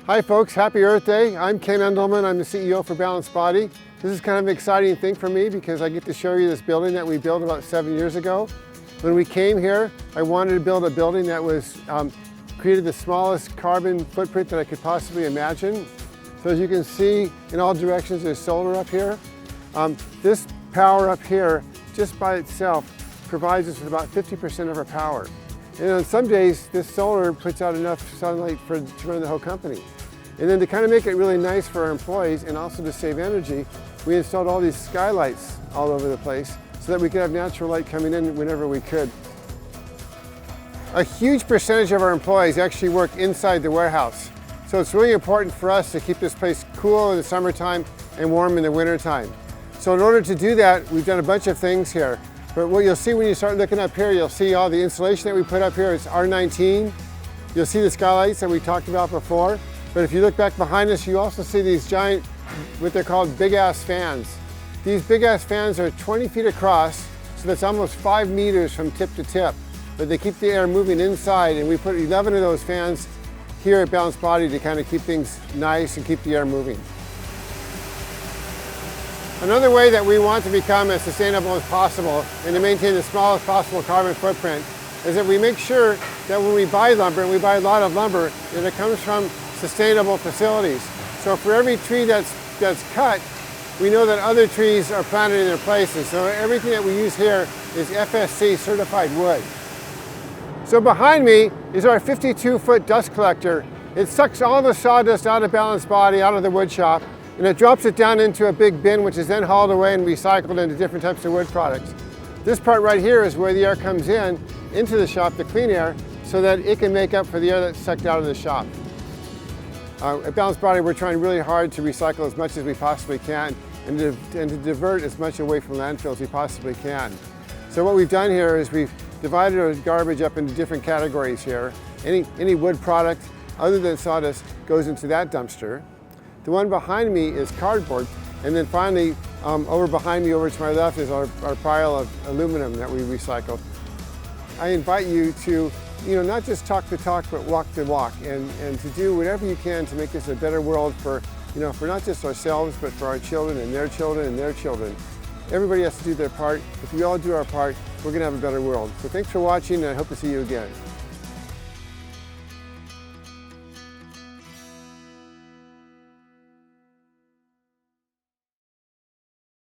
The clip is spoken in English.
Hi folks, happy Earth Day. I'm Ken Endelman, I'm the CEO for Balanced Body. This is kind of an exciting thing for me because I get to show you this building that we built about 7 years ago. When we came here, I wanted to build a building that was created the smallest carbon footprint that I could possibly imagine. So as you can see, in all directions there's solar up here. This power up here, just by itself, provides us with about 50% of our power. And on some days, this solar puts out enough sunlight to run the whole company. And then to kind of make it really nice for our employees and also to save energy, we installed all these skylights all over the place so that we could have natural light coming in whenever we could. A huge percentage of our employees actually work inside the warehouse. So it's really important for us to keep this place cool in the summertime and warm in the wintertime. So in order to do that, we've done a bunch of things here. But what you'll see when you start looking up here, you'll see all the insulation that we put up here. It's R19. You'll see the skylights that we talked about before. But if you look back behind us, you also see these giant, what they're called big-ass fans. These big-ass fans are 20 feet across, so that's almost 5 meters from tip to tip. But they keep the air moving inside, and we put 11 of those fans here at Balanced Body to kind of keep things nice and keep the air moving. Another way that we want to become as sustainable as possible and to maintain the smallest possible carbon footprint is that we make sure that when we buy lumber, and we buy a lot of lumber, that it comes from sustainable facilities. So for every tree that's cut, we know that other trees are planted in their places. So everything that we use here is FSC certified wood. So behind me is our 52-foot dust collector. It sucks all the sawdust out of Balanced Body, out of the wood shop, and it drops it down into a big bin, which is then hauled away and recycled into different types of wood products. This part right here is where the air comes into the shop, the clean air, so that it can make up for the air that's sucked out of the shop. At Balanced Body, we're trying really hard to recycle as much as we possibly can and to divert as much away from landfill as we possibly can. So what we've done here is we've divided our garbage up into different categories here. Any wood product other than sawdust goes into that dumpster. The one behind me is cardboard, and then finally over behind me, over to my left, is our pile of aluminum that we recycle. I invite you to not just talk the talk, but walk the walk, and to do whatever you can to make this a better world for not just ourselves, but for our children and their children and their children. Everybody has to do their part. If we all do our part, we're going to have a better world. So thanks for watching, and I hope to see you again.